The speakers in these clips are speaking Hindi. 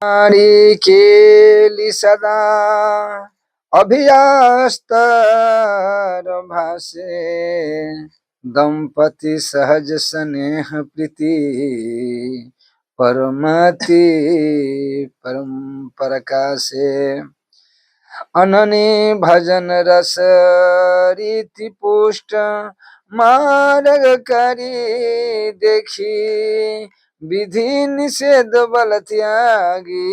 नारी केली सदा अभियास्तर भाषे दंपति सहज स्नेह प्रीति परमति परम प्रकाशे अनने भजन रस रीति पुष्ट मार्ग करी देखी विधि निषेध बल त्यागी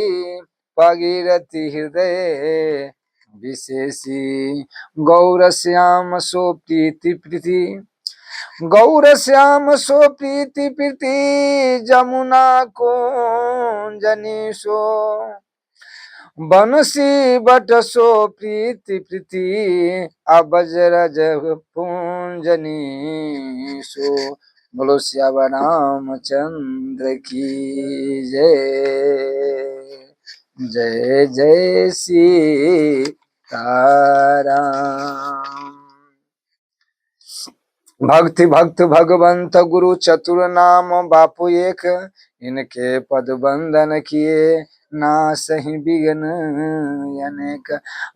भागीरथी हृदय विशेषी गौर श्याम सो प्रीति प्रीति गौर श्याम सो प्रीति प्रीति जमुना को जनी सो बंसी बट सो प्रीति प्रीति अबजरज पूंजनी सो बोलो श्याम रामचंद्र की जय जय जय सीताराम। भक्ति भक्त भगवंत गुरु चतुर नाम बापू एक इनके पद बंदन किए ना सही बिघन अनेक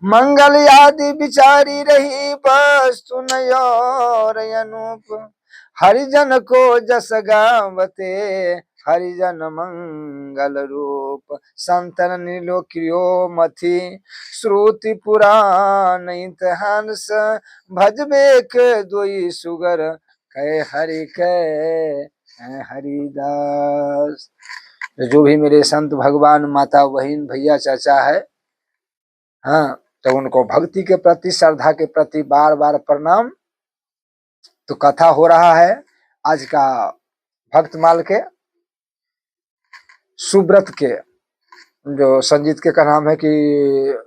मंगल आदि विचारी रही वस्तु नयोर अनूप हरिजन को जस गावते हरिजन मंगल रूप संतन नीलोक्रियो मथि श्रुति पुराण इतिहास भजबेक दोई सुगर कह हरि कह हरिदास। जो भी मेरे संत भगवान माता बहन भैया चाचा है, हाँ, तो उनको भक्ति के प्रति श्रद्धा के प्रति बार बार प्रणाम। तो कथा हो रहा है आज का भक्तमाल के सुब्रत के, जो संजीत के का नाम है कि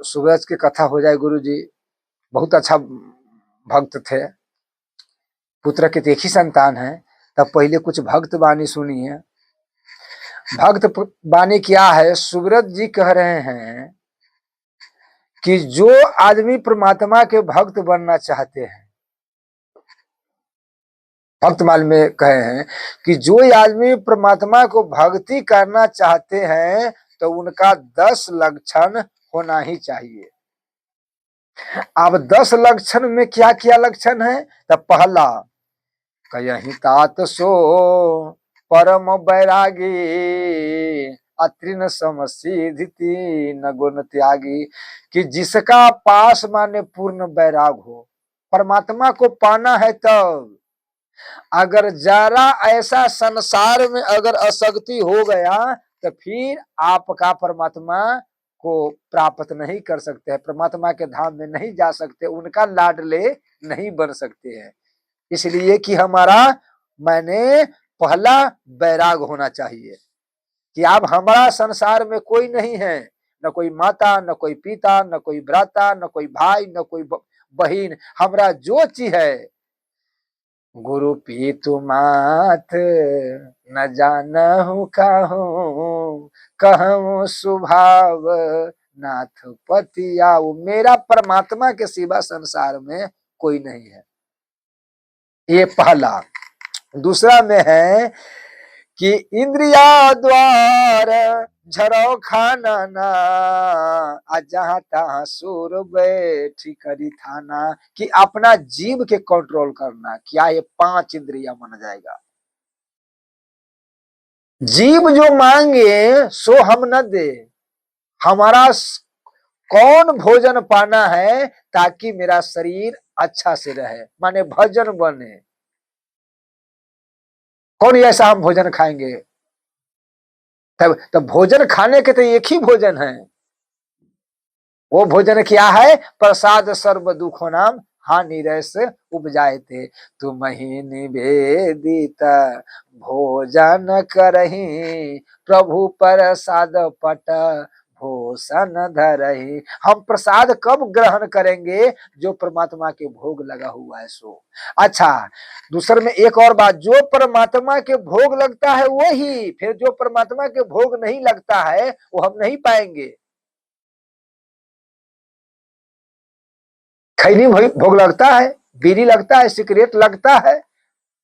सुब्रत की कथा हो जाए। गुरु जी बहुत अच्छा भक्त थे, पुत्र के एक ही संतान है। तब पहले कुछ भक्त वाणी सुनिए। भक्त वाणी क्या है? सुब्रत जी कह रहे हैं कि जो आदमी परमात्मा के भक्त बनना चाहते हैं, भक्तमाल में कहे हैं कि जो आदमी परमात्मा को भक्ति करना चाहते हैं तो उनका 10 लक्षण होना ही चाहिए। अब 10 लक्षण में क्या क्या लक्षण है? तब पहला कयहि तात सो परम बैरागी अत्रिन समसिद्धि न गुण त्यागी, कि जिसका पास माने पूर्ण बैराग हो, परमात्मा को पाना है तब। अगर जरा ऐसा संसार में अगर आसक्ति हो गया तो फिर आपका परमात्मा को प्राप्त नहीं कर सकते हैं, परमात्मा के धाम में नहीं जा सकते, उनका लाडले नहीं बन सकते हैं। इसलिए कि हमारा मैंने पहला बैराग होना चाहिए कि अब हमारा संसार में कोई नहीं है, न कोई माता, न कोई पिता, न कोई भ्राता, न कोई भाई, न कोई बहन। हमरा जो चीज है गुरु पीतु मात न जानहु कहूँ कहूँ स्वभाव नाथ पति आऊ। मेरा परमात्मा के सिवा संसार में कोई नहीं है, ये पहला। दूसरा में है कि इंद्रिया द्वार झरो खाना ना जहां तहां सुर बैठी करी थाना, कि अपना जीव के कंट्रोल करना। क्या ये 5 इंद्रिया माना जाएगा? जीव जो मांगे सो हम न दे। हमारा कौन भोजन पाना है ताकि मेरा शरीर अच्छा से रहे, माने भजन बने। कौन ऐसा हम भोजन खाएंगे? तब भोजन खाने के तो एक ही भोजन है। वो भोजन क्या है? प्रसाद सर्व दुखो नाम हानि रस उपजाए थे, तुम ही निवेदित भोजन करही प्रभु प्रसाद पट भूषण धरही। हम प्रसाद कब ग्रहण करेंगे? जो परमात्मा के भोग लगा हुआ है सो। अच्छा, दूसरे में एक और बात, जो परमात्मा के भोग लगता है वही, फिर जो परमात्मा के भोग नहीं लगता है वो हम नहीं पाएंगे। खैनी भोग लगता है, बीड़ी लगता है, सिगरेट लगता है,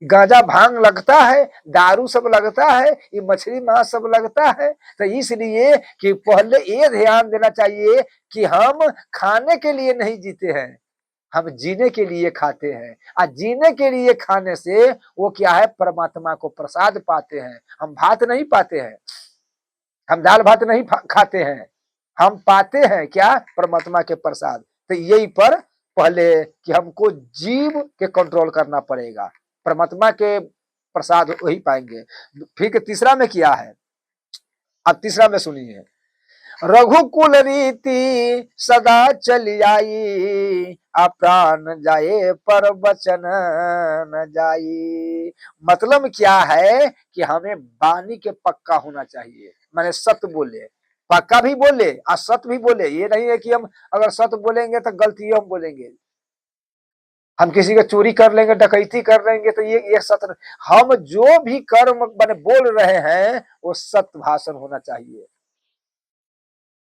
गांजा भांग लगता है, दारू सब लगता है, ये मछली मांस सब लगता है। तो इसलिए कि पहले ये ध्यान देना चाहिए कि हम खाने के लिए नहीं जीते हैं, हम जीने के लिए खाते हैं। और जीने के लिए खाने से वो क्या है, परमात्मा को प्रसाद पाते हैं। हम भात नहीं पाते हैं, हम दाल भात नहीं खाते हैं, हम पाते हैं क्या, परमात्मा के प्रसाद। तो यही पर पहले कि हमको जीव के कंट्रोल करना पड़ेगा, परमात्मा के प्रसाद वही पाएंगे। फिर तीसरा में क्या है, अब तीसरा में सुनिए, रघुकुल रीति सदा चली आई, अप्राण जाए पर वचन न जाई। मतलब क्या है कि हमें वाणी के पक्का होना चाहिए, माने सत्य बोले, पक्का भी बोले और सत्य भी बोले। ये नहीं है कि हम अगर सत्य बोलेंगे तो गलती हम बोलेंगे, हम किसी का चोरी कर लेंगे, डकैती कर लेंगे, तो ये सत्य। हम जो भी कर्म माने बोल रहे हैं वो सत्य भाषण होना चाहिए।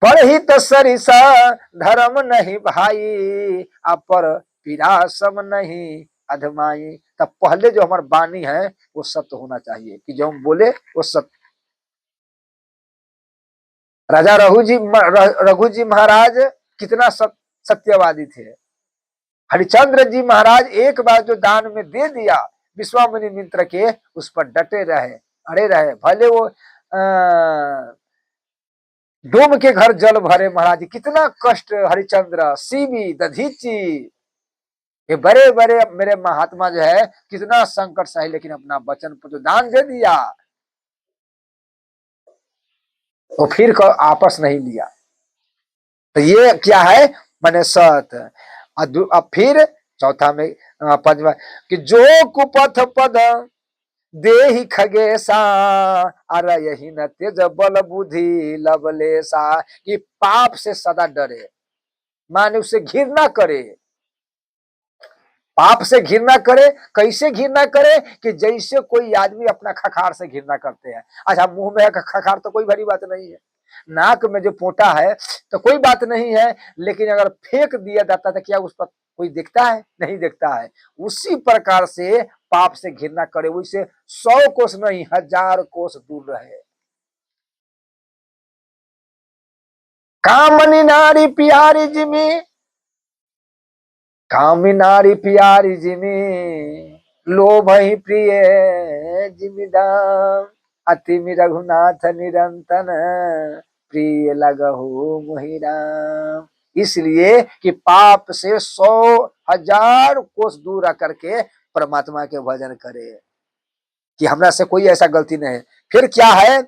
परहित सरिसा धर्म नहीं भाई, अपर पीरा सम नहीं अधमाई। तब पहले जो हमारा वाणी है वो सत्य होना चाहिए, कि जो हम बोले वो सत्य। राजा रघु जी महाराज कितना सत्यवादी थे। हरिश्चंद्र जी महाराज एक बार जो दान में दे दिया विश्वामित्र मित्र के, उस पर डटे रहे, अड़े रहे। भले वो डोम के घर जल भरे महाराज, कितना कष्ट। हरिश्चंद्र, सीबी, दधीची, ये बड़े बड़े मेरे महात्मा जो है कितना संकट सहे, लेकिन अपना वचन पर जो दान दे दिया वो फिर आपस नहीं लिया। तो ये क्या है, मैंने सत। अब फिर चौथा में पंचवा, कि जो कुपथ पद देहि खगेसा, अरे यही न तेज बल बुद्धि लवलेसा। कि पाप से सदा डरे, माने उससे घृणा करे, पाप से घृणा करे। कैसे घृणा करे, कि जैसे कोई आदमी अपना खखार से घृणा करते हैं। अच्छा, मुंह में खखार तो कोई बड़ी बात नहीं है, नाक में जो पोटा है तो कोई बात नहीं है, लेकिन अगर फेंक दिया जाता तो क्या उस पर कोई देखता है, नहीं देखता है। उसी प्रकार से पाप से घृणा करे, वैसे 100 कोस नहीं 1000 कोस दूर रहे। कामनी नारी प्यारी जिमी, कामी नारी प्यारी जिमी, लोभ ही प्रिय जिमिदाम। अति रघुनाथ निरंतन, प्रिय लगहु मोहिराम। इसलिए कि पाप से 100,000 कोस दूर आकर के परमात्मा के भजन करे, कि हमरा से कोई ऐसा गलती नहीं है। फिर क्या है,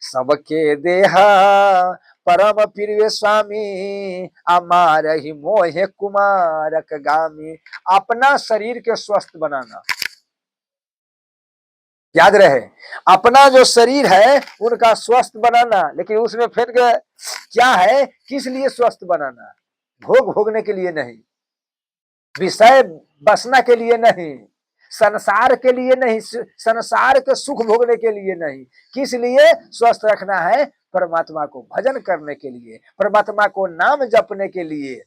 सबके देहा परम प्रिय स्वामी, अमार ही मोहे कुमारक गामी। अपना शरीर के स्वस्थ बनाना, याद रहे, अपना जो शरीर है उनका स्वस्थ बनाना। लेकिन उसमें फिर क्या है, किस लिए स्वस्थ बनाना, भोग भोगने के लिए नहीं, विषय बसना के लिए नहीं, संसार के लिए नहीं, संसार के सुख भोगने के लिए नहीं। किस लिए स्वस्थ रखना है, परमात्मा को भजन करने के लिए, परमात्मा को नाम जपने के लिए,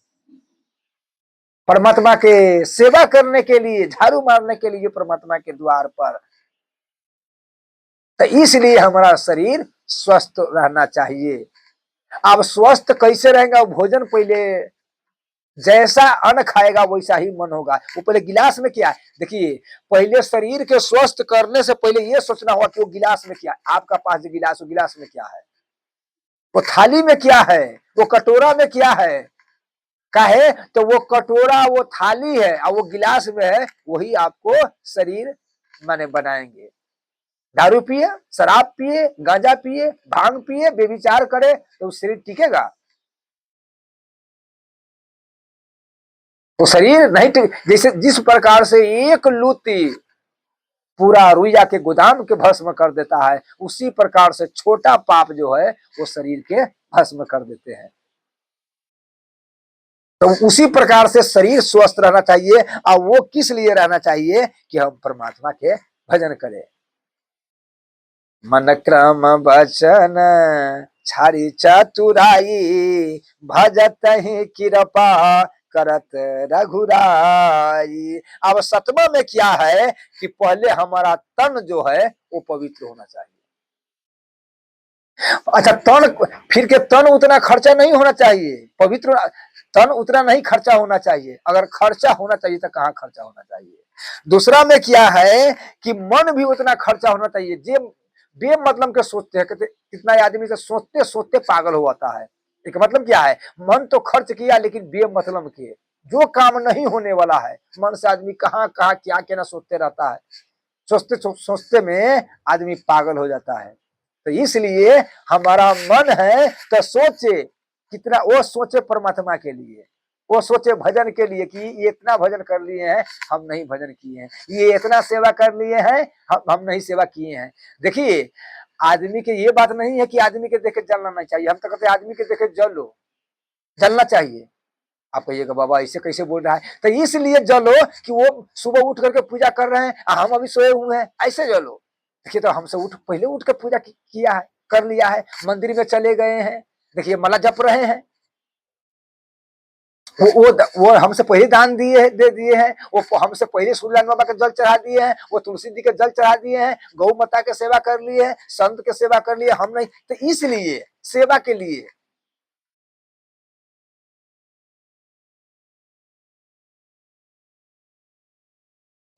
परमात्मा के सेवा करने के लिए, झाड़ू मारने के लिए परमात्मा के द्वार पर। तो इसलिए हमारा शरीर स्वस्थ रहना चाहिए। अब स्वस्थ कैसे रहेगा, भोजन पहले जैसा अन्न खाएगा वैसा ही मन होगा। वो पहले गिलास में क्या है, देखिए, पहले शरीर के स्वस्थ करने से पहले ये सोचना होगा कि वो गिलास में क्या है। आपका पास जो गिलास, वो गिलास में क्या है, वो थाली में क्या है, वो कटोरा में क्या है। काहे, तो वो कटोरा वो थाली है और वो गिलास में है, वही आपको शरीर माने बनाएंगे। दारू पिए, शराब पिए, गांजा पिए, भांग पिए, बेविचार करे, तो शरीर टिकेगा, तो शरीर नहीं टिक। जैसे जिस प्रकार से एक लूटी पूरा रुइया के गोदाम के भस्म कर देता है, उसी प्रकार से छोटा पाप जो है वो शरीर के भस्म कर देते हैं। तो उसी प्रकार से शरीर स्वस्थ रहना चाहिए। और वो किस लिए रहना चाहिए, कि हम परमात्मा के भजन करें। मन क्रम वचन छाड़ी चतुराई, भजत ही कृपा करत रघुराई। अब सतमा में क्या है कि पहले हमारा तन जो है वो पवित्र होना चाहिए। अच्छा, तन फिर के तन उतना खर्चा नहीं होना चाहिए, पवित्र तन उतना नहीं खर्चा होना चाहिए। अगर खर्चा होना चाहिए तो कहाँ खर्चा होना चाहिए। दूसरा में क्या है कि मन भी उतना खर्चा होना चाहिए। जे बे मतलब के सोचते हैं, कितना आदमी से सोचते सोचते पागल हो जाता है। एक मतलब क्या है, मन तो खर्च किया लेकिन बे मतलब के जो काम नहीं होने वाला है, मन से आदमी कहाँ कहाँ क्या क्या ना सोचते रहता है। सोचते सोचते में आदमी पागल हो जाता है। तो इसलिए हमारा मन है तो सोचे कितना, वो सोचे परमात्मा के लिए, वो सोचे भजन के लिए कि ये इतना भजन कर लिए हैं, हम नहीं भजन किए हैं, ये इतना सेवा कर लिए हैं, हम नहीं सेवा किए हैं। देखिए, आदमी के ये बात नहीं है कि आदमी के देखे जलना नहीं चाहिए। हम तो कहते आदमी के देखे जलो, जलना चाहिए। आप कहिएगा बाबा ऐसे कैसे बोल रहा है, तो इसलिए जलो कि वो सुबह उठ करके पूजा कर रहे हैं, हम अभी सोए हुए हैं, ऐसे जलो। देखिए, तो हमसे पहले उठ के पूजा किया है, कर लिया है, मंदिर में चले गए हैं, देखिए माला जप रहे हैं, वो हमसे पहले दान दे दिए हैं, वो हमसे पहले सूर्यनारायण बाबा के जल चढ़ा दिए हैं, वो तुलसी जी के जल चढ़ा दिए हैं, गौ माता के सेवा कर लिए है, संत के सेवा कर लिए, हम नहीं। तो इसलिए सेवा के लिए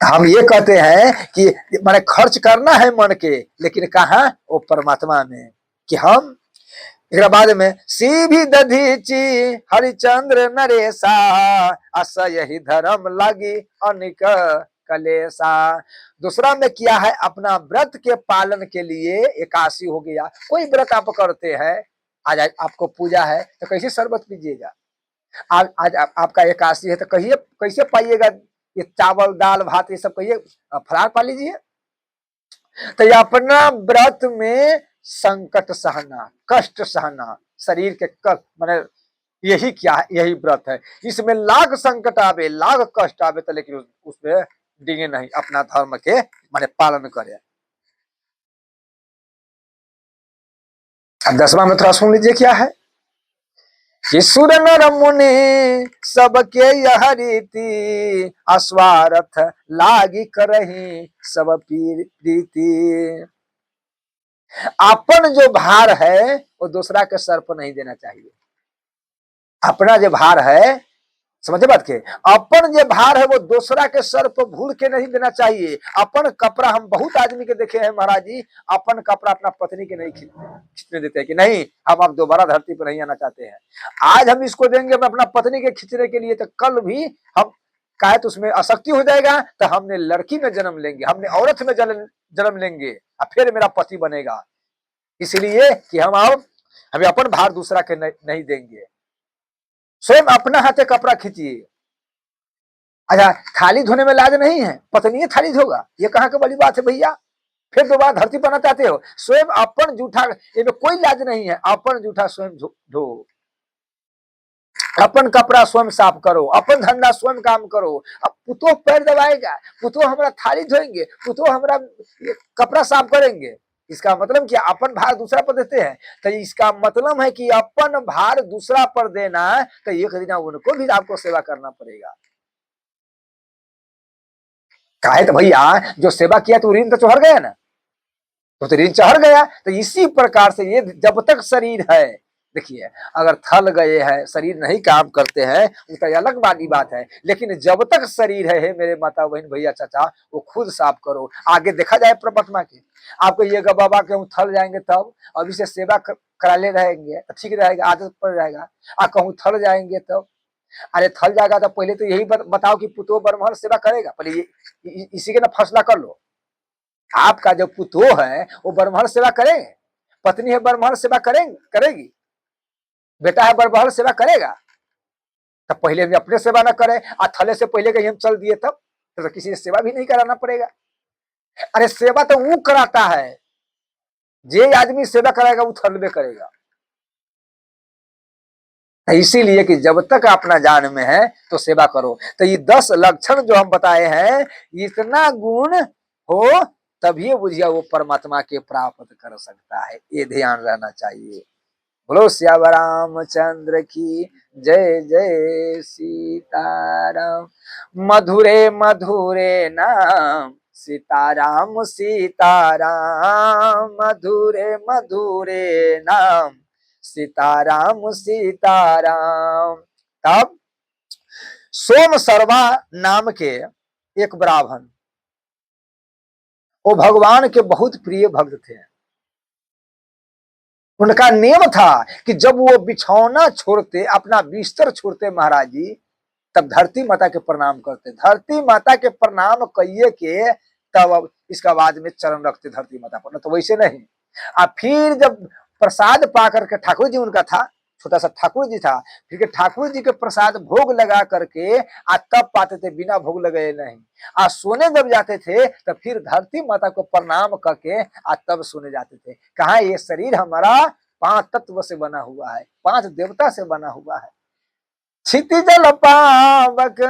हम ये कहते हैं कि माने खर्च करना है मन के, लेकिन कहा वो परमात्मा में। कि हम एक बाद में सीभी दधीची हरिचंद्र नरेशा, अस यही धर्म लगी अनिक कलेसा। दूसरा में क्या है, अपना व्रत के पालन के लिए एकादशी हो गया। कोई व्रत आप करते हैं, आज आपको पूजा है तो कैसे शरबत पीजिएगा। आज आपका एकादशी है तो कहिए कैसे पाइएगा ये चावल दाल भात ये सब, कहिए फरार पा लीजिए। तो ये अपना व्रत में संकट सहना, कष्ट सहना, शरीर के कष्ट माने यही क्या है, यही व्रत है। इसमें लाख संकट आवे, लाख कष्ट आवे तो लेकिन उसमें डिगे नहीं, अपना धर्म के माने पालन करे। अब 10वां में थोड़ा सुन लीजिए क्या है कि सुर नर मुनि सबके यह रीति, अस्वार्थ लागी करही सब प्रीति। अपन जो भार है वो दूसरा के सर पर नहीं देना चाहिए। अपना जो भार है, समझे बात के, अपन जो भार है वो दूसरा के सर पर भूल के नहीं देना चाहिए। अपन कपड़ा, हम बहुत आदमी के देखे हैं महाराज जी, अपन कपड़ा अपना पत्नी के नहीं खींचने देते हैं कि नहीं हम अब दोबारा धरती पर नहीं आना चाहते हैं, आज हम इसको देंगे हम अपना पत्नी के खींचने के लिए, तो कल भी हम कहे तो उसमें आसक्ति हो जाएगा, तो हमने लड़की में जन्म लेंगे, हमने औरत में जन्म लेंगे और फिर मेरा पति बनेगा। इसलिए कि हम अब हमें अपन भार दूसरा के नहीं देंगे। स्वयं अपना हाथे कपड़ा खींचिए। अच्छा, थाली धोने में लाज नहीं है, पत्नी थाली धोगा, ये कहाँ की बड़ी बात है भैया। फिर दोबारा धरती पर चाहते हो, स्वयं अपन जूठा, इनमें कोई लाज नहीं है, अपन जूठा स्वयं धो, अपन कपड़ा स्वयं साफ करो, अपन धंधा स्वयं काम करो। अब पुतो पैर दबाएगा, पुतो हमारा थाली धोएंगे, पुतो हमारा कपड़ा साफ करेंगे, इसका मतलब क्या, अपन भार दूसरा पर देते हैं। तो इसका मतलब है कि अपन भार दूसरा पर देना, तो एक दिन उनको भी आपको सेवा करना पड़ेगा। काहे तो भैया जो सेवा किया तो ऋण तो चढ़ गया ना, तो ऋण चढ़ गया। तो इसी प्रकार से ये जब तक शरीर है, देखिए अगर थल गए हैं, शरीर नहीं काम करते हैं, उसका अलग वाली बात है, लेकिन जब तक शरीर है मेरे माता बहन भैया चाचा, वो खुद साफ करो। आगे देखा जाए परमात्मा के, आपको ये बाबा के थल जाएंगे तब, अभी से सेवा करा ले रहेंगे तो ठीक रहेगा, आदत पड़ जाएगा। कहूँ थल जाएंगे तब, अरे थल जाएगा तो पहले तो यही बताओ कि पुतो ब्रह्मण सेवा करेगा, पहले ये इसी के ना फैसला कर लो। आपका जो पुतो है वो ब्रह्मण सेवा करेंगे, पत्नी है ब्रह्मण सेवा करेगी, बेटा है ब्रह्मण सेवा करेगा। तब पहले भी अपने सेवा न करे और थले से पहले कहीं हम चल दिए तब तो किसी से सेवा भी नहीं कराना पड़ेगा। अरे सेवा तो वो कराता है, जे आदमी सेवा कराएगा वो थलबे करेगा। इसीलिए कि जब तक अपना जान में है तो सेवा करो। तो ये 10 लक्षण जो हम बताए हैं, इतना गुण हो तभी बुझिया वो परमात्मा के प्राप्त कर सकता है, ये ध्यान रहना चाहिए। बोलो श्याम रामचंद्र की जय जय सीताराम। मधुरे मधुरे नाम सीताराम सीताराम, मधुरे मधुरे नाम सीताराम सीताराम। तब सोम सर्वा नाम के एक ब्राह्मण, वो भगवान के बहुत प्रिय भक्त थे। उनका नियम था कि जब वो बिछौना छोड़ते, अपना बिस्तर छोड़ते महाराज जी, तब धरती माता के प्रणाम करते। धरती माता के प्रणाम कहिए के तब अब इसका बाद में चरण रखते धरती माता पर, तो वैसे नहीं। फिर जब प्रसाद पा करके, ठाकुर जी उनका था, छोटा सा ठाकुर जी था, फिर के ठाकुर जी के प्रसाद भोग लगा करके तब पाते थे, बिना भोग लगाए नहीं। सोने जब जाते थे तो फिर धरती माता को प्रणाम करके तब सोने जाते थे। कहा ये शरीर हमारा 5 तत्व से बना हुआ है, 5 देवता से बना हुआ है। क्षितिजल पावक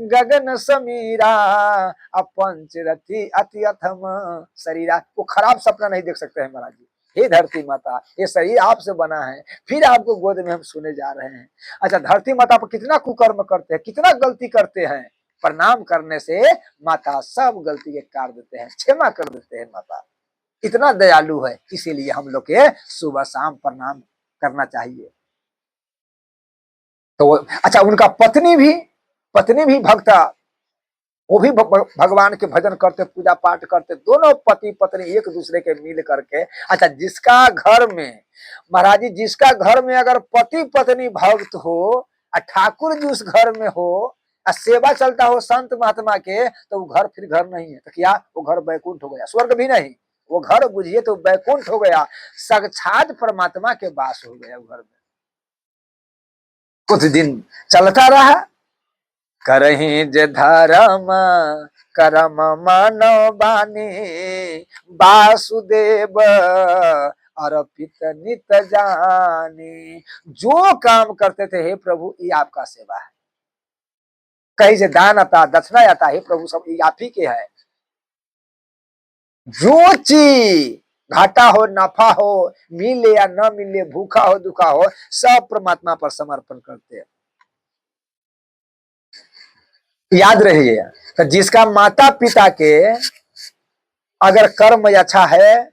गगन समीरा, पंचरथी अति अथम शरीरा। वो खराब सपना नहीं देख सकते हैं महाराज जी। हे धरती माता, ये शरीर आपसे बना है, फिर आपको गोद में हम सोने जा रहे हैं। अच्छा, धरती माता पर कितना कुकर्म करते हैं, कितना गलती करते हैं। प्रणाम करने से माता सब गलती के काट देते हैं, क्षमा कर देते हैं। माता इतना दयालु है, इसीलिए हम लोग के सुबह शाम प्रणाम करना चाहिए। तो अच्छा, उनका पत्नी भी भक्ता, वो भी भगवान के भजन करते, पूजा पाठ करते, दोनों पति पत्नी एक दूसरे के मिल करके। अच्छा, जिसका घर में महाराज जी, जिसका घर में अगर पति पत्नी भक्त हो और ठाकुर जी उस घर में हो और सेवा चलता हो संत महात्मा के, तो वो घर फिर घर नहीं है। तो क्या वो घर बैकुंठ हो गया, स्वर्ग भी नहीं। वो घर बुझिए तो बैकुंठ हो गया, साक्षात परमात्मा के वास हो गया घर में। कुछ दिन चलता रहा, करही जे धर्म करम मानव बानी, वासुदेव अर्पित नित जानी। जो काम करते थे, हे प्रभु ये आपका सेवा है। कहीं से दान आता, दक्षिणा आता, हे प्रभु सब ये आप ही के है। जो चीज घाटा हो नफा हो, मिले या न मिले, भूखा हो दुखा हो, सब परमात्मा पर समर्पण करते हैं। याद रहिए, तो जिसका माता पिता के अगर कर्म अच्छा है,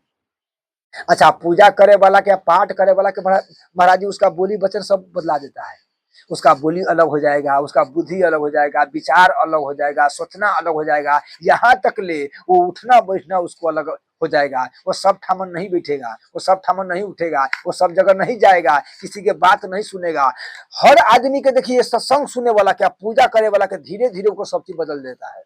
अच्छा पूजा करे वाला के, पाठ करे वाला के महाराज जी, उसका बोली वचन सब बदला देता है। उसका बोली अलग हो जाएगा, उसका बुद्धि अलग हो जाएगा, विचार अलग हो जाएगा, सोचना अलग हो जाएगा, यहाँ तक ले वो उठना बैठना उसको अलग हो जाएगा। वो सब ठामन नहीं बैठेगा, वो सब ठामन नहीं उठेगा, वो सब जगह नहीं जाएगा, किसी के बात नहीं सुनेगा। हर आदमी के देखिए, सत्संग सुने वाला क्या, पूजा करे वाला के, धीरे धीरे उसको सब चीज बदल देता है।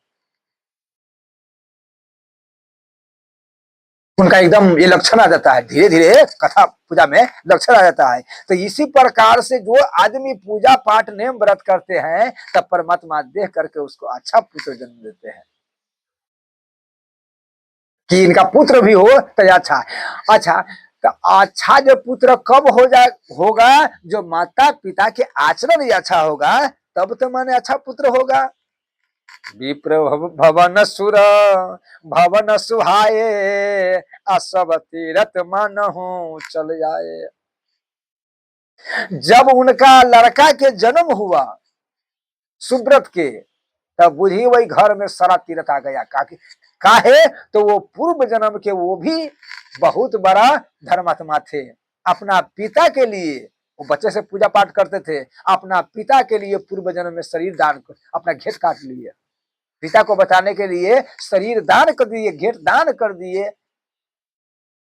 उनका एकदम ये लक्षण आ जाता है, धीरे धीरे कथा पूजा में लक्षण आ जाता है। तो इसी प्रकार से जो आदमी पूजा पाठ नेम व्रत करते हैं, तब परमात्मा देख करके उसको अच्छा पुत्र जन्म देते हैं, कि इनका पुत्र भी हो तो अच्छा। अच्छा, तो अच्छा जो पुत्र कब हो जाए होगा, जो माता पिता के आचरण ही अच्छा होगा, तब तो माने अच्छा पुत्र होगा। विप्र भवन सुर भवन सुहाए, असब तीरथ मानहु चल जाए। जब उनका लड़का के जन्म हुआ सुब्रत के, तब बुझी वही घर में सारा तीरथ आ गया। काहे तो वो पूर्व जन्म के वो भी बहुत बड़ा धर्मात्मा थे। अपना पिता के लिए वो बच्चे से पूजा पाठ करते थे, अपना पिता के लिए पूर्व जन्म में शरीर दान, अपना घेट काट लिए, पिता को बताने के लिए शरीर दान कर दिए, घेट दान कर दिए।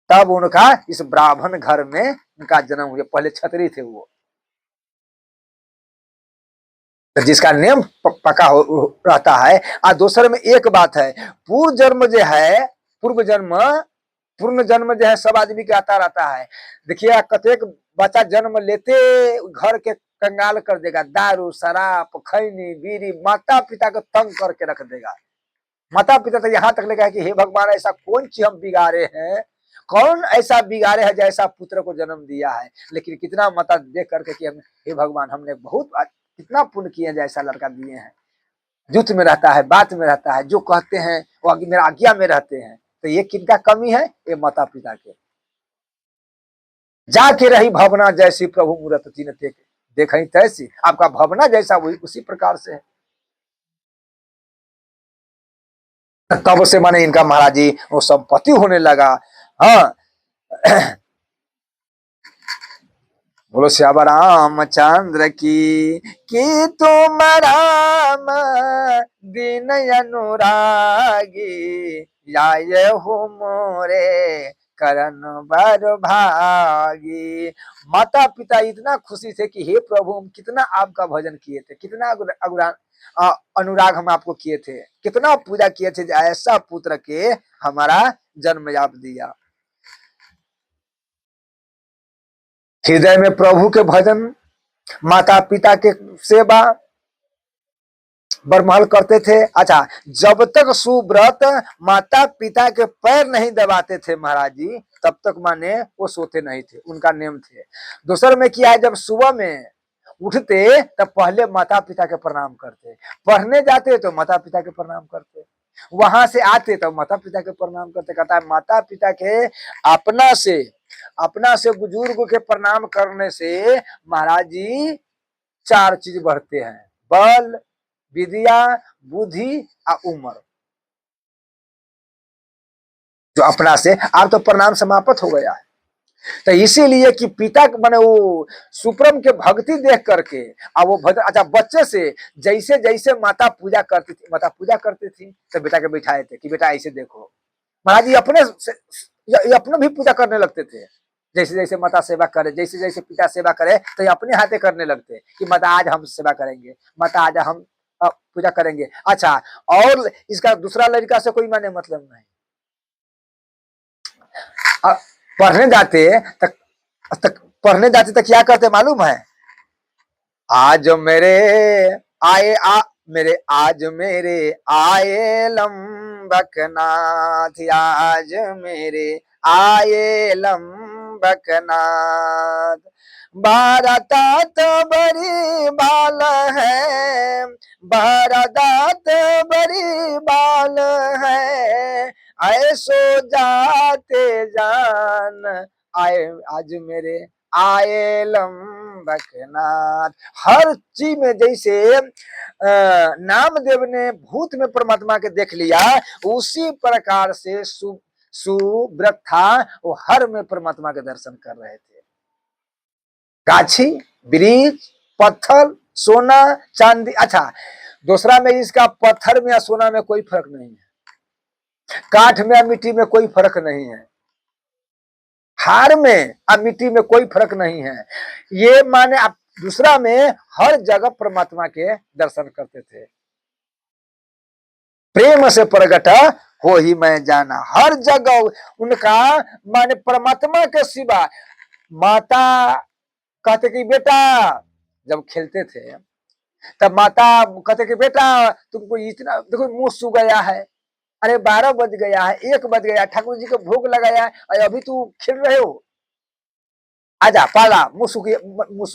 तब उनका इस ब्राह्मण घर में उनका जन्म हुआ। पहले छतरी थे वो, तो जिसका नेम पक्का रहता है। और दूसरे में एक बात है, पूर्व जन्म जो है, पूर्व जन्म पूर्ण जन्म जो है सब आदमी के आता रहता है। देखिए कतेक बच्चा जन्म लेते घर के कंगाल कर देगा, दारू शराब खैनी बीड़ी, माता पिता को तंग करके रख देगा। माता पिता तो यहाँ तक लगा कि हे भगवान, ऐसा कौन चीज हम बिगाड़े हैं, कौन ऐसा बिगाड़े है जैसा पुत्र को जन्म दिया है। लेकिन कितना माता देख करके कि हम, हे भगवान हमने बहुत कितना पुण्य किए जैसा लड़का दिए हैं, जुत में रहता है, बात में रहता है, जो कहते हैं वो मेरा आज्ञा में रहते हैं। तो ये किनका कमी है, ये माता पिता के। जाके रही भावना जैसी प्रभु मूरत तीन देख तैसी। आपका भावना जैसा वही उसी प्रकार से है। तब से माने इनका महाराज जी वो संपत्ति होने लगा। हाँ बोलो श्याम रामचंद्र की तुम राम दीन अनुरागी लाए हो मोरे करण बर भागी। माता पिता इतना खुशी थे कि हे प्रभु हम कितना आपका भजन किए थे, कितना अनुराग हम आपको किए थे, कितना पूजा किए थे, ऐसा पुत्र के हमारा जन्म आप दिया। हृदय में प्रभु के भजन, माता पिता के सेवा बरमहल करते थे। अच्छा, जब तक सुव्रत माता पिता के पैर नहीं दबाते थे महाराज जी, तब तक माने वो सोते नहीं थे, उनका नियम थे। दूसर में किया है, जब सुबह में उठते तब पहले माता पिता के प्रणाम करते, पढ़ने जाते तो माता पिता के प्रणाम करते, वहां से आते तो माता पिता के प्रणाम करते। कहता है माता पिता के अपना से बुजुर्ग के प्रणाम करने से महाराज जी 4 चीज बढ़ते हैं, बल, विद्या, बुद्धि और उम्र। जो अपना से आप तो प्रणाम समाप्त हो गया है। तो इसीलिए कि पिता माने वो सुप्रम के भक्ति देख करके अब वो भजन। अच्छा, बच्चे से जैसे जैसे माता पूजा करती थी तो बेटा के बिठाए थे कि बेटा ऐसे देखो। महाराज जी अपने भी पूजा करने लगते थे। जैसे जैसे माता सेवा करे, जैसे जैसे पिता सेवा करे तो ये अपने हाथे करने लगते कि माता आज हम सेवा करेंगे, माता आज हम पूजा करेंगे। अच्छा, और इसका दूसरा लड़का से कोई माने मतलब नहीं। पढ़ने जाते तक क्या करते मालूम है? आज मेरे आए लंबकनाथ, आज मेरे आए लंबकनाथ। भारतात बड़ी बाल है, भारतात बड़ी बाल है, ऐसो जाते जान आए, आज मेरे आए लंबकनाथ। हर चीज में जैसे नामदेव ने भूत में परमात्मा के देख लिया, उसी प्रकार से सुव्रत था, वो हर में परमात्मा के दर्शन कर रहे थे। गाछी, वृक्ष, पत्थर, सोना, चांदी। अच्छा, दूसरा में इसका पत्थर में या सोना में कोई फर्क नहीं है, काठ में या मिट्टी में कोई फर्क नहीं है, हार में और मिट्टी में कोई फर्क नहीं है। ये माने आप दूसरा में हर जगह परमात्मा के दर्शन करते थे। प्रेम से प्रगट हो ही मैं जाना, हर जगह उनका माने परमात्मा के सिवा। माता कहते कि बेटा, जब खेलते थे तब माता कहते कि बेटा तुमको इतना देखो मुंह सूख गया है, अरे 12 बज गया है, 1 बज गया, ठाकुर जी को भोग लगाया है और अभी तू खेल रहे हो, आजा पाला मुंह सूख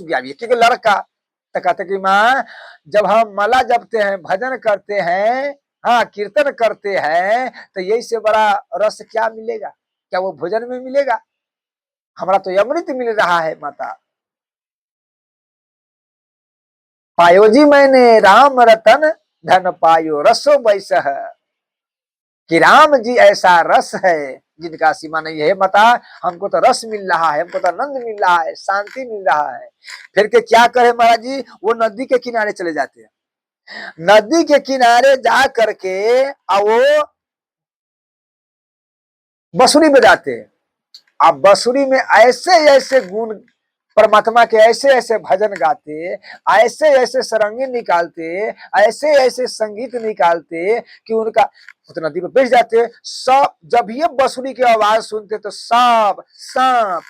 गया। क्योंकि लड़का तो कहते कि माँ जब हम माला जपते हैं, भजन करते हैं, हाँ कीर्तन करते हैं, तो यही से बड़ा रस क्या मिलेगा? क्या वो भोजन में मिलेगा? हमारा तो अमृत मिल रहा है माता। पायो जी मैंने राम रतन, धन पायो रसो बैसह। कि राम जी ऐसा रस है जिनका सीमा नहीं है। माता हमको तो रस मिल रहा है, हमको तो आनंद मिल रहा है, शांति मिल रहा है। फिर के क्या करे महाराज जी? वो नदी के किनारे चले जाते हैं, नदी के किनारे जा करके वो बंसुरी बजाते हैं। अब बंसुरी में ऐसे ऐसे गुण परमात्मा के, ऐसे ऐसे भजन गाते, ऐसे ऐसे सरंगी निकालते, ऐसे ऐसे संगीत निकालते कि उनका तो नदी पे बैठ जाते। सब जब ये बंसुरी की आवाज सुनते तो सब सांप,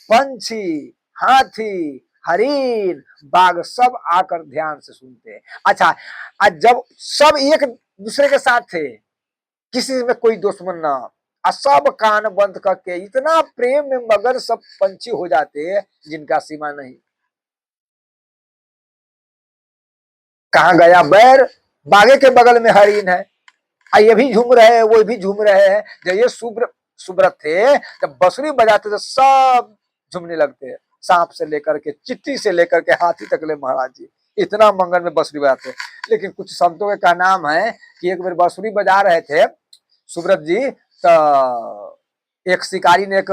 पंछी, हाथी, हरिन, बाघ सब आकर ध्यान से सुनते। अच्छा, आज जब सब एक दूसरे के साथ थे, किसी में कोई दुश्मन ना, सब कान बंद करके इतना प्रेम में मगन सब पंछी हो जाते जिनका सीमा नहीं। कहा गया बैर, बागे के बगल में हरिन है, ये भी झूम रहे हैं, वो भी झूम रहे हैं। जब ये सुब्रत थे, जब बंसुरी बजाते तो सब झूमने लगते हैं। सांप से लेकर के, चिट्टी से लेकर के हाथी तक ले महाराज जी इतना मंगल में बांसुरी बजाते हैं। लेकिन कुछ संतों का नाम है कि एक बार बांसुरी बजा रहे थे सुब्रत जी, तो एक शिकारी ने एक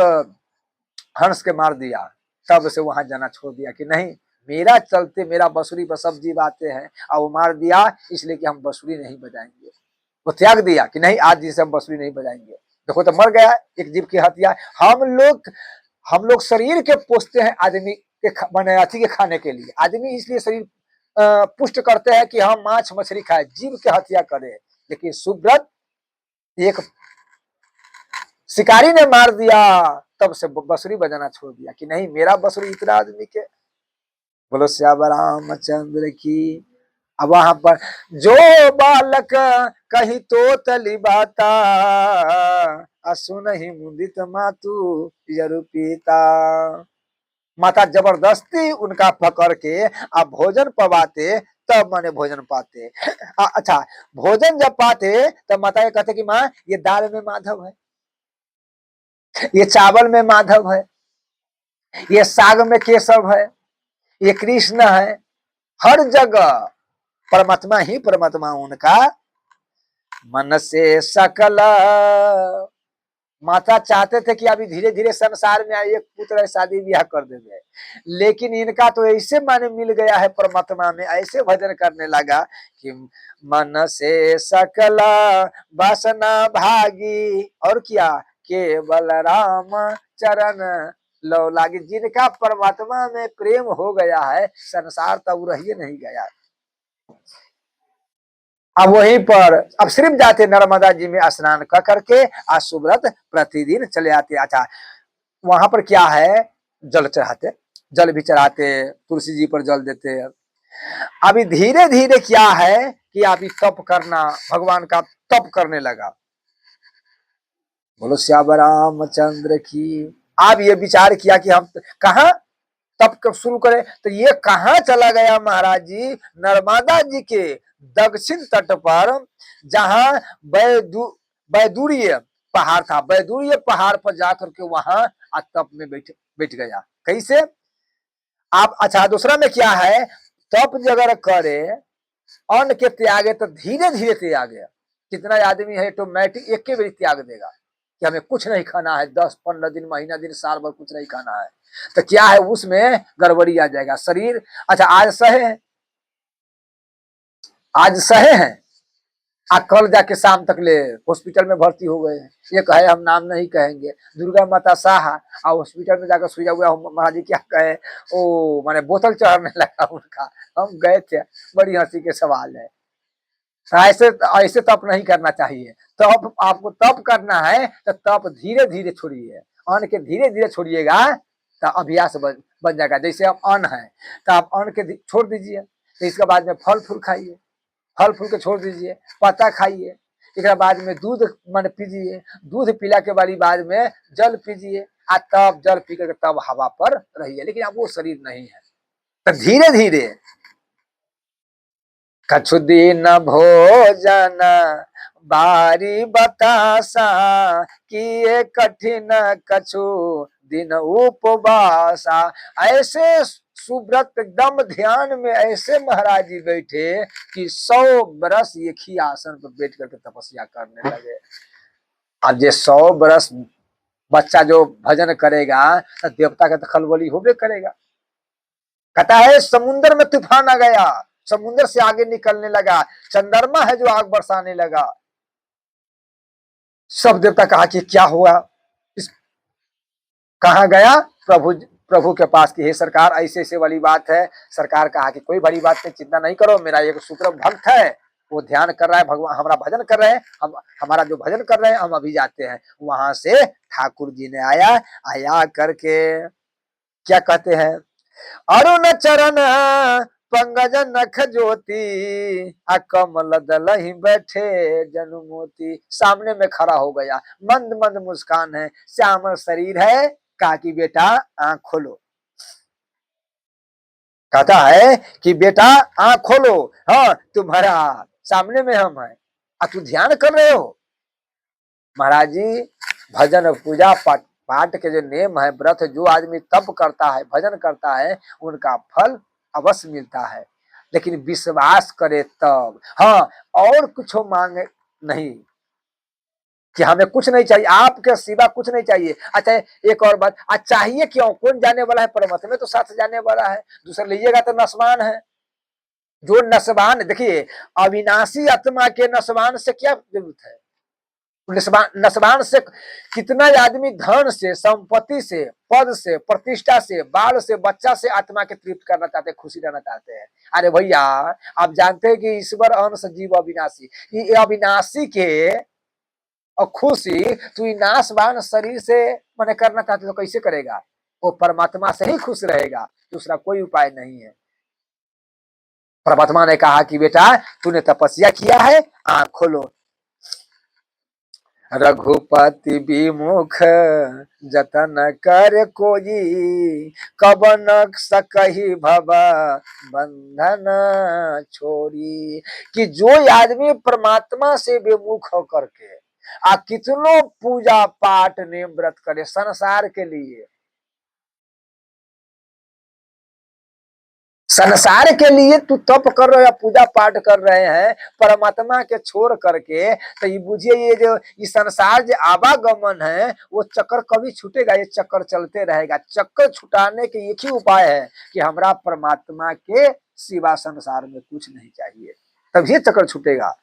हंस के मार दिया। तब से वहां जाना छोड़ दिया कि नहीं, मेरा चलते मेरा बांसुरी पर सब जीव आते हैं, और वो मार दिया इसलिए कि हम बांसुरी नहीं बजाएंगे। वो त्याग दिया कि नहीं, आज जिसे हम बांसुरी नहीं बजाएंगे। देखो तो मर गया एक जीव की हत्या। हम लोग शरीर के पोसते हैं आदमी के माने अथी के खाने के लिए। आदमी इसलिए शरीर पुष्ट करते हैं कि हम मांस मछली खाए, जीव के हत्या करें। लेकिन सुब्रत एक शिकारी ने मार दिया, तब से बांसुरी बजाना छोड़ दिया कि नहीं, मेरा बांसुरी इतना आदमी के। बोलो श्याम रामचंद्र की। अब वहां पर जो बालक कहीं तो तली बाता, सुनहि मुदित मातु यरु पीता। माता जबरदस्ती उनका पकड़ के अब भोजन पवाते, तब माने भोजन पाते। अच्छा, भोजन जब पाते तब माता ये कहते कि माँ ये दाल में माधव है, ये चावल में माधव है, ये साग में केशव है, ये कृष्ण है। हर जगह परमात्मा ही परमात्मा उनका मन से सकल। माता चाहते थे कि अभी धीरे धीरे संसार में एक पुत्र शादी ब्याह कर देंगे, लेकिन इनका तो ऐसे मन मिल गया है परमात्मा में, ऐसे भजन करने लगा कि मन से सकल वासना भागी, और क्या, केवल राम चरण लो लागी। जिनका परमात्मा में प्रेम हो गया है, संसार तब रहिए नहीं गया। अब वहीं पर अब सिर्फ जाते नर्मदा जी में स्नान कर करके आज सुब्रत प्रतिदिन चले आते। अच्छा, वहां पर क्या है, जल चढ़ाते, जल भी चढ़ाते, तुलसी जी पर जल देते। अभी धीरे धीरे क्या है कि अभी तप करना, भगवान का तप करने लगा। बोलो श्याम रामचंद्र की। अब ये विचार किया कि हम कहाँ तप कब शुरू करें, तो ये कहाँ चला गया महाराज जी, नर्मदा जी के दक्षिण तट पर, जहां बैदूर्य पहाड़ था, बैदूर्य पहाड़ पर जाकर के वहां तप में बैठ गया। कैसे आप। अच्छा, दूसरा में क्या है, तप अगर करे, अन्न के त्यागे तो धीरे धीरे त्यागे। कितना आदमी है ऑटोमेटिक एक के बार त्याग देगा कि हमें कुछ नहीं खाना है, 10-15 दिन, महीना दिन, साल भर कुछ नहीं खाना है, तो क्या है उसमें गड़बड़ी आ जाएगा शरीर। अच्छा, आज सहे हैं, कल जाके शाम तक ले हॉस्पिटल में भर्ती हो गए। ये कहे, हम नाम नहीं कहेंगे, दुर्गा माता साहा, और हॉस्पिटल में जाकर सुई हुआ। महाराज जी क्या कहे, ओ माने बोतल चढ़ने लगा उनका। हम गए थे, बड़ी हंसी के सवाल है। ऐसे ऐसे तप नहीं करना चाहिए। तप आपको तप करना है तो तप धीरे धीरे छोड़िए, अन्न के धीरे धीरे छोड़िएगा तो अभ्यास बन जाएगा। जैसे अब अन्न है तो आप अन्न के छोड़ दीजिए, तो इसके बाद में फल फूल खाइए, फल फूल के छोड़ दीजिए, पत्ता खाइए, इसके बाद में दूध मन पीजिए, दूध पीला के बाद में जल पीजिए, तब जल पी कर तब हवा पर रहिए। लेकिन अब वो शरीर नहीं है, तो धीरे धीरे कछु दिन भोजन बारी बतासा, किए कठिन कछु दिन उपवासा। ऐसे सुब्रत एकदम ध्यान में ऐसे महाराज जी बैठे कि 100 बरस एक ही आसन पर बैठ करके तपस्या करने लगे। अब ये 100 बरस बच्चा जो भजन करेगा तो देवता का तो खलबली होबे करेगा। कहता है समुद्र में तूफान आ गया, समुद्र से आगे निकलने लगा, चंद्रमा है जो आग बरसाने लगा। सब देवता कहा कि क्या हुआ, इस कहा गया प्रभु के पास कि हे सरकार, ऐसे ऐसे वाली बात है। सरकार कहा कि कोई बड़ी बात नहीं, चिंता नहीं करो, मेरा एक सुब्रत भक्त है, वो ध्यान कर रहा है, भगवान हमारा भजन कर रहे हैं, हमारा जो भजन कर रहे हैं, हम अभी जाते हैं। वहां से ठाकुर जी ने आया करके क्या कहते हैं, अरुण चरण पंकज नख ज्योति, कमल दल ही बैठे जनुमोती। सामने में खड़ा हो गया, मंद मंद मुस्कान है, श्यामल शरीर है, कहा कि बेटा आंख खोलो। कहता है कि बेटा आंख खोलो, हाँ तुम्हारा सामने में हम है, तू ध्यान कर रहे हो। महाराज जी भजन पूजा पाठ पाठ के जो नियम है, व्रत, जो आदमी तप करता है, भजन करता है, उनका फल अवश्य मिलता है, लेकिन विश्वास करे तब। हाँ, और कुछ मांगे नहीं कि हमें कुछ नहीं चाहिए, आपके सिवा कुछ नहीं चाहिए। अच्छा, एक और बात, आज चाहिए क्यों? कौन जाने वाला है? परमात्मा में तो साथ जाने वाला है, दूसरा लीजिएगा तो नस्वान है। जो नस्वान, देखिए, अविनाशी आत्मा के नस्वान से क्या जरूरत है? नस्वान से कितना आदमी धन से, संपत्ति से, पद से, प्रतिष्ठा से, बाल से, बच्चा से आत्मा के तृप्त करना चाहते हैं, खुशी रहना चाहते हैं। अरे भैया, आप जानते हैं कि ईश्वर अंश जीव अविनाशी, ये अविनाशी के और खुशी तू नाशवान शरीर से मैंने करना चाहते तो कैसे करेगा? वो परमात्मा से ही खुश रहेगा, दूसरा कोई उपाय नहीं है। परमात्मा ने कहा कि बेटा, तूने तपस्या किया है, आंख खोलो। रघुपति विमुख जतन कर कोई, कब न सकहि भव बंधन छोड़ी। कि जो आदमी परमात्मा से विमुख होकर के आ कितनों पूजा पाठ ने व्रत करे संसार के लिए, संसार के लिए तू तप कर रहे हो या पूजा पाठ कर रहे हैं परमात्मा के छोड़ करके, तो ये बुझिए, ये जो ये संसार जो आवागमन है, वो चक्कर कभी छूटेगा? ये चक्कर चलते रहेगा। चक्कर छुटाने के एक ही उपाय है कि हमरा परमात्मा के सिवा संसार में कुछ नहीं चाहिए, तभी चक्कर छूटेगा।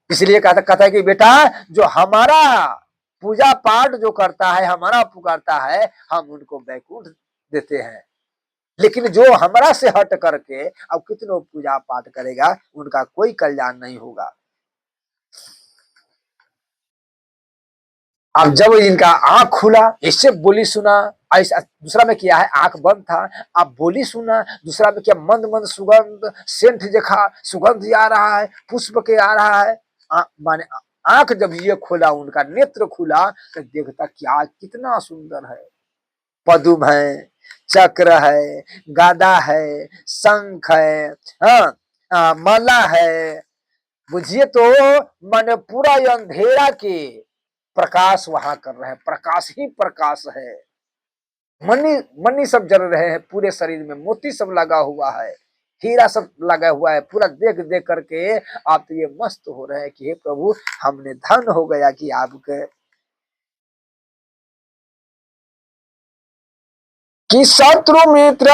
इसलिए कहता है कि बेटा, जो हमारा पूजा पाठ जो करता है, हमारा पुकारता है, हम उनको वैकुंठ देते हैं। लेकिन जो हमरा से हट करके अब कितनों पूजा पाठ करेगा, उनका कोई कल्याण नहीं होगा। अब जब इनका आंख खुला, इससे बोली सुना, ऐसा दूसरा में किया है आंख बंद था, अब बोली सुना, दूसरा में क्या मंद मंद सुगंध, सेंट देखा, सुगंध आ रहा है, पुष्प के आ रहा है। माने आंख जब ये खोला, उनका नेत्र खुला, तो देखता क्या कितना सुंदर है। पदुम है, चक्र है, गादा है, शंख है, हाँ, माला है। बुझिए तो माने पूरा अंधेरा के प्रकाश वहां कर रहे हैं, प्रकाश ही प्रकाश है। मनी मनी सब जल रहे हैं, पूरे शरीर में मोती सब लगा हुआ है, हीरा सब लगा हुआ है। पूरा देख देख करके आप तो ये मस्त हो रहे हैं कि हे प्रभु, हमने धन हो गया कि आपके कि शत्रु मित्र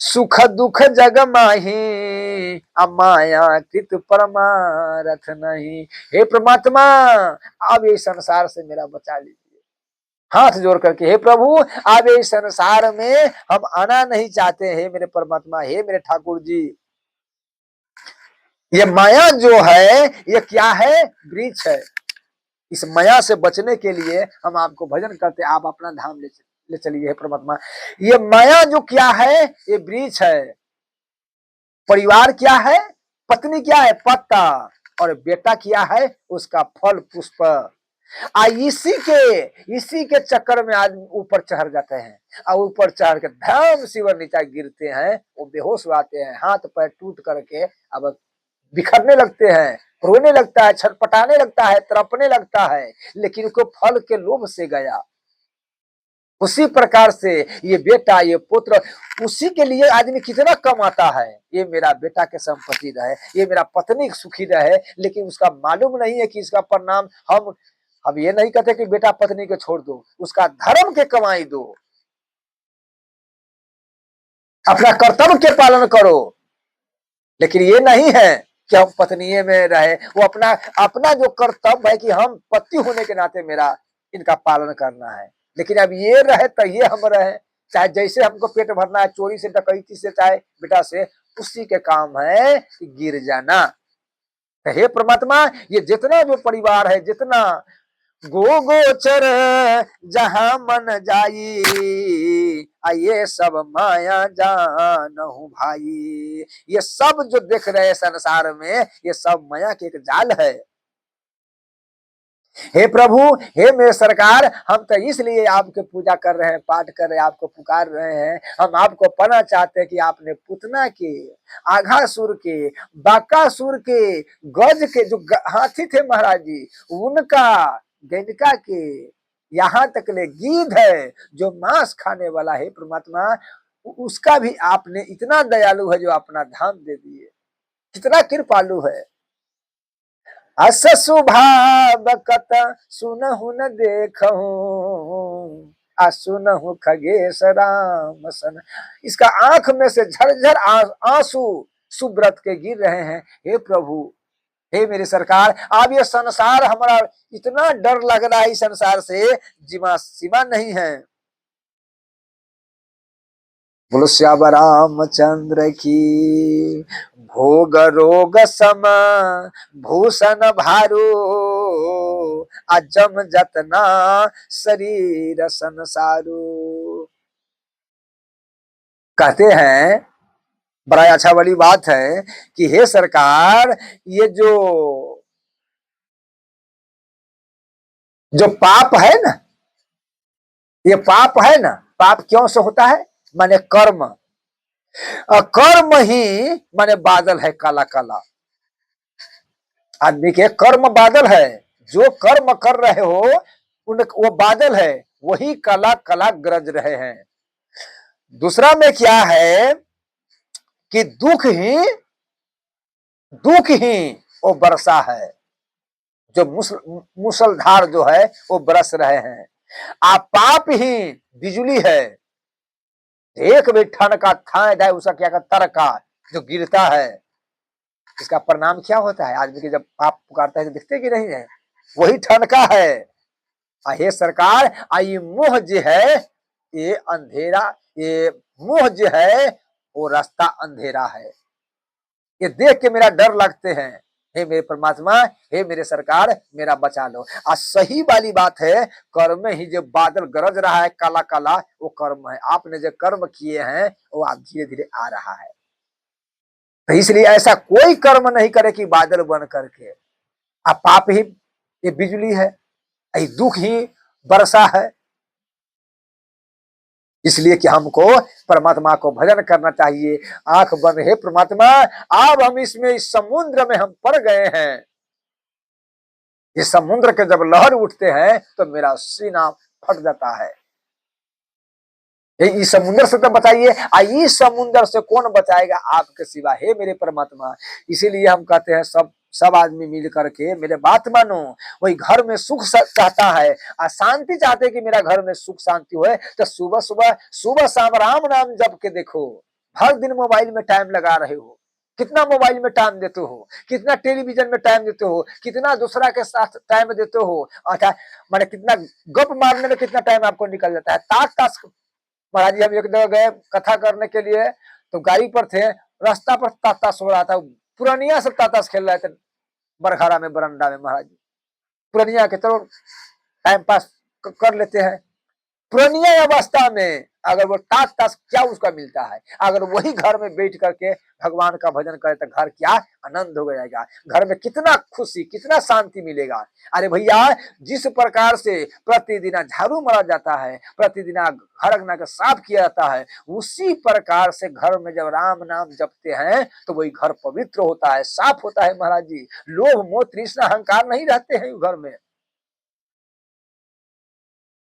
सुख दुख जग माही, अमाया कृत परमारथ नहीं। हे परमात्मा, आप ये संसार से मेरा बचा लीजिए। हाथ जोड़ करके, हे प्रभु, आप ये संसार में हम आना नहीं चाहते। हे मेरे परमात्मा, हे मेरे ठाकुर जी, ये माया जो है, ये क्या है? वृक्ष है। इस माया से बचने के लिए हम आपको भजन करते, आप अपना धाम ले चलिए। हे परमात्मा, ये माया जो क्या है? ये वृक्ष है। परिवार क्या है? पत्नी क्या है? पत्ता। और बेटा क्या है? उसका फल पुष्प। इसी के चक्कर में आदमी ऊपर चढ़ जाते हैं, और ऊपर चढ़ के धम शिवर नीचे गिरते हैं, वो बेहोश हो आते हैं, हाथ पैर टूट करके अब बिखरने लगते हैं, रोने लगता है, छटपटाने लगता है, तड़पने लगता है, लेकिन उसको फल के लोभ से गया। उसी प्रकार से ये बेटा, ये पुत्र, उसी के लिए आदमी कितना कमाता है, ये मेरा बेटा के संपत्ति रहे, ये मेरा पत्नी सुखी रहे, लेकिन उसका मालूम नहीं है कि इसका परिणाम हम ये नहीं कहते कि बेटा पत्नी को छोड़ दो, उसका धर्म के कमाई दो, अपना कर्तव्य के पालन करो। लेकिन ये नहीं है कि हम पत्नी में रहे, वो अपना अपना जो कर्तव्य है कि हम पति होने के नाते मेरा इनका पालन करना है। लेकिन अब ये रहे तो ये हम रहे, चाहे जैसे हमको पेट भरना है, चोरी से, डकैती से, चाहे बेटा से, उसी के काम है कि गिर जाना। हे परमात्मा, ये जितना जो परिवार है, जितना गो गोचर जहां मन जाई, ये सब माया जानहु भाई। ये सब जो देख रहे हैं संसार में, ये सब माया के एक जाल है। हे प्रभु, हे मेरे सरकार, हम तो इसलिए आपके पूजा कर रहे हैं, पाठ कर रहे हैं, आपको पुकार रहे हैं। हम आपको पाना चाहते हैं कि आपने पुतना के, आघासुर के, बाकासुर के, गज के जो हाथी थे महाराज जी, उनका, गैंडका के, यहाँ तक ले गीध है जो मांस खाने वाला है परमात्मा, उसका भी आपने इतना दयालु है जो अपना धाम दे दिए, कितना कृपालु है। अस सुभावकत सुनहु न देखहु, सुनहु खगेश राम सन। इसका आंख में से झरझर आंसू सुब्रत के गिर रहे हैं। हे प्रभु, हे मेरे सरकार, अब ये संसार हमारा इतना डर लग रहा है, इस संसार से जीवा सीमा नहीं है। बोलो श्याम रामचंद्र की। भोग रोग सम भूषण भारू, अजम जतना शरीर संसारू। कहते हैं, बड़ा अच्छा वाली बात है कि हे सरकार, ये जो पाप है ना, ये पाप है ना, पाप क्यों से होता है? माने कर्म। कर्म ही माने बादल है काला काला। आदमी के कर्म बादल है, जो कर्म कर रहे हो उन वो बादल है, वही काला काला गरज रहे हैं। दूसरा में क्या है कि दुख ही वो वर्षा है, जो मुसलधार जो है वो बरस रहे हैं। आप पाप ही बिजली है, एक भी ठन का थाए जाए उसका क्या का तरका जो गिरता है, इसका परिणाम क्या होता है? आदमी के जब पाप पुकारता है तो दिखते कि नहीं है, वही ठनका है। हे सरकार, ये मोह जो है, ये अंधेरा, ये मोह जो है वो रास्ता अंधेरा है। ये देख के मेरा डर लगते हैं। हे मेरे परमात्मा, हे मेरे सरकार, मेरा बचा लो। आज सही वाली बात है, कर्म ही जो बादल गरज रहा है काला काला, वो कर्म है। आपने जो कर्म किए हैं वो आप धीरे धीरे आ रहा है। तो इसलिए ऐसा कोई कर्म नहीं करे कि बादल बन करके। अब पाप ही ये बिजली है, ये दुख ही वर्षा है। इसलिए कि हमको परमात्मा को भजन करना चाहिए। आंख बंद, हे परमात्मा, अब हम इसमें इस समुद्र में हम पड़ गए हैं। इस समुद्र के जब लहर उठते हैं तो मेरा सीना फट जाता है। इस समुद्र से तो बताइए, इस समुद्र से कौन बचाएगा आपके सिवा, हे मेरे परमात्मा। इसीलिए हम कहते हैं सब आदमी मिल करके मेरे बात मानो। वही घर में सुख चाहता है, शांति चाहते हैं कि मेरा घर में सुख शांति होए, तो सुबह शाम राम नाम जप के देखो। हर दिन मोबाइल में टाइम लगा रहे हो, कितना मोबाइल में टाइम देते हो, कितना टेलीविजन में टाइम देते हो, कितना दूसरा के साथ टाइम देते हो। अच्छा, माने कितना गप मारने में कितना टाइम आपको निकल जाता है। ताश महाराज जी, हम एक जगह गए कथा करने के लिए, तो गाड़ी पर थे, रास्ता पर ताश हो रहा था। पुरानिया सब ताश खेल रहे थे बरखारा में, बरंडा में। महाराज जी पुरानिया के चलो टाइम पास कर लेते हैं। पुरानिया अवस्था में अगर वो ताश क्या उसका मिलता है, अगर वही घर में बैठ करके भगवान का भजन करे तो घर क्या आनंद हो जाएगा, घर में कितना खुशी, कितना शांति मिलेगा। अरे भैया, जिस प्रकार से प्रतिदिन झाड़ू मारा जाता है, प्रतिदिन घर अंगना का साफ किया जाता है, उसी प्रकार से घर में जब राम नाम जपते हैं तो वही घर पवित्र होता है, साफ होता है। महाराज जी, लोभ मोह तृष्णा अहंकार नहीं रहते हैं घर में।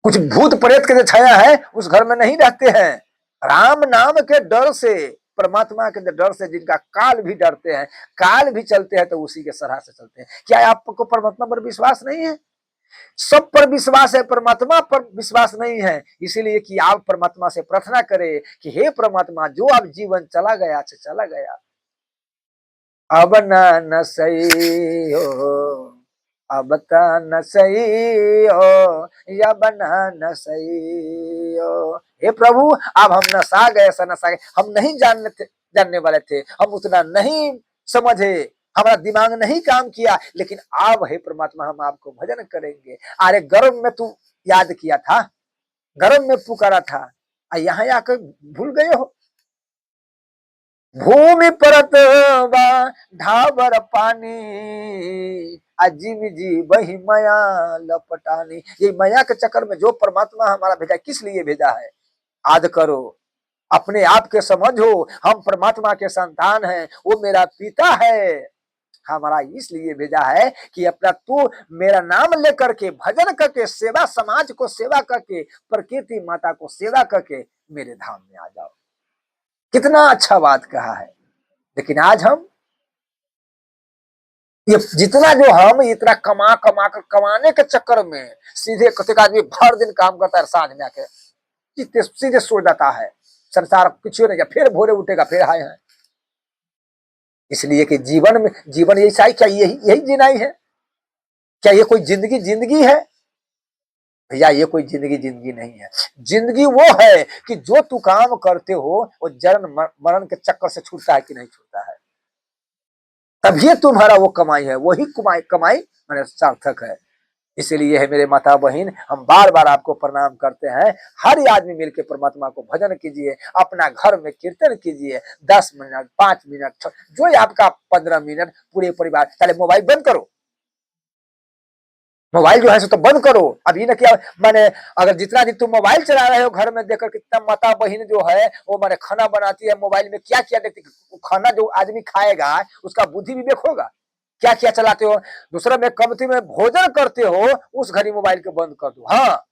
कुछ भूत प्रेत के जो छाया है उस घर में नहीं रहते हैं। राम नाम के डर से, परमात्मा के डर से, जिनका काल भी डरते हैं, काल भी चलते हैं तो उसी के सराह से चलते हैं। क्या आपको परमात्मा पर विश्वास नहीं है? सब पर विश्वास है, परमात्मा पर विश्वास नहीं है। इसीलिए कि आप परमात्मा से प्रार्थना करें कि हे परमात्मा, जो आप जीवन चला गया से चला गया, अब न सही हो, अब न सही हो, या बना न सही हो। हे प्रभु, अब हम नशा गए, सा नशा गए, हम नहीं जानने वाले थे, हम उतना नहीं समझे, हमारा दिमाग नहीं काम किया, लेकिन अब हे परमात्मा हम आपको भजन करेंगे। अरे गर्भ में तू याद किया था, गर्भ में पुकारा था, यहाँ आकर भूल गए हो। भूमि परत ढाबर पानी, अजीब जी वही माया लपटानी। ये माया के चक्कर में जो परमात्मा हमारा भेजा, किस लिए भेजा है? याद करो, अपने आप के समझो, हम परमात्मा के संतान हैं, वो मेरा पिता है, हमारा इसलिए भेजा है कि अपना तू मेरा नाम लेकर के भजन करके सेवा, समाज को सेवा करके, प्रकृति माता को सेवा करके मेरे धाम में आ जाओ। कितना अच्छा बात कहा है। लेकिन आज हम ये जितना जो हम इतना कमा कमा कर कमाने के चक्कर में सीधे कते का आदमी भर दिन काम करता है, साँझ में आके सीधे सो जाता है, संसार कुछ नहीं, फिर भोरे उठेगा फिर हाय है। इसलिए कि जीवन में जीवन ऐसा ही, क्या यही यही जीना ही है? क्या ये कोई जिंदगी है? भैया ये कोई जिंदगी नहीं है। जिंदगी वो है कि जो तू काम करते हो वो जन्म मरण के चक्कर से छूटता है कि नहीं छूटता है, तभी तुम्हारा वो कमाई है, वही कमाई मैंने सार्थक है। इसलिए है मेरे माता बहन, हम बार बार आपको प्रणाम करते हैं। हर आदमी मिलकर परमात्मा को भजन कीजिए, अपना घर में कीर्तन कीजिए, 10 मिनट 5 मिनट जो आपका 15 मिनट, पूरे परिवार। पहले मोबाइल बंद करो, मोबाइल जो है सो तो बंद करो। अभी ना क्या मैंने, अगर जितना दिन तुम मोबाइल चला रहे हो घर में देखकर, कितना माता बहन जो है वो मैंने खाना बनाती है मोबाइल में, क्या क्या देखती, खाना जो आदमी खाएगा उसका बुद्धि विवेक होगा, क्या क्या चलाते हो। दूसरा में कमती में भोजन करते हो, उस घड़ी मोबाइल को बंद कर दो। हाँ,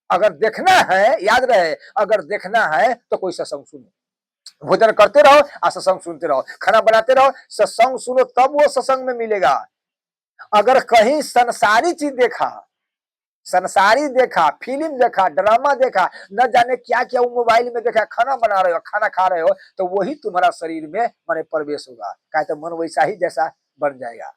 अगर देखना है, याद रहे, अगर देखना है तो कोई सत्संग सुनो, भोजन करते रहो और सत्संग सुनते रहो, खाना बनाते रहो, सत्संग सुनो, तब वो सत्संग में मिलेगा। अगर कहीं संसारी देखा, फिल्म देखा, ड्रामा देखा, न जाने क्या क्या वो मोबाइल में देखा, खाना बना रहे हो, खाना खा रहे हो, तो वही तुम्हारा शरीर में माने प्रवेश होगा। क्या तो मन वैसा ही जैसा बन जाएगा,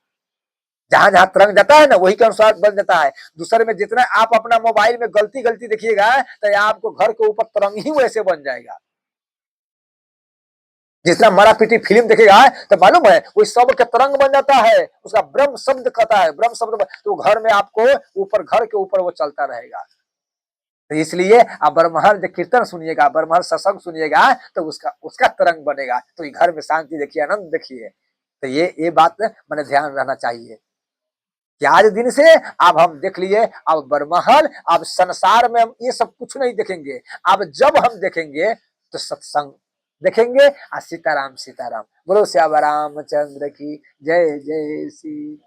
जहां जहां तरंग जाता है ना वही के अनुसार बन जाता है। दूसरे में जितना आप अपना मोबाइल में गलती देखिएगा तो आपको घर के ऊपर तरंग ही वैसे बन जाएगा। जितना मारा पीटी फिल्म देखेगा तो मालूम है वो सब के तरंग बन जाता है, उसका ब्रह्म शब्द कहता है, ब्रह्म शब्द, तो घर में आपको ऊपर, घर के ऊपर वो चलता रहेगा। तो इसलिए आप बरमहल जो कीर्तन सुनिएगा, बरमहल सत्संग सुनिएगा, तो उसका उसका तरंग बनेगा, तो ये घर में शांति देखिए, आनंद देखिए। तो ये बात मैंने ध्यान रहना चाहिए कि आज दिन से अब हम देख लिए, अब बरमहल, अब संसार में हम ये सब कुछ नहीं देखेंगे। अब जब हम देखेंगे तो सत्संग देखेंगे। सीताराम सीताराम, बोलो श्याम रामचंद्र की जय जय श्री।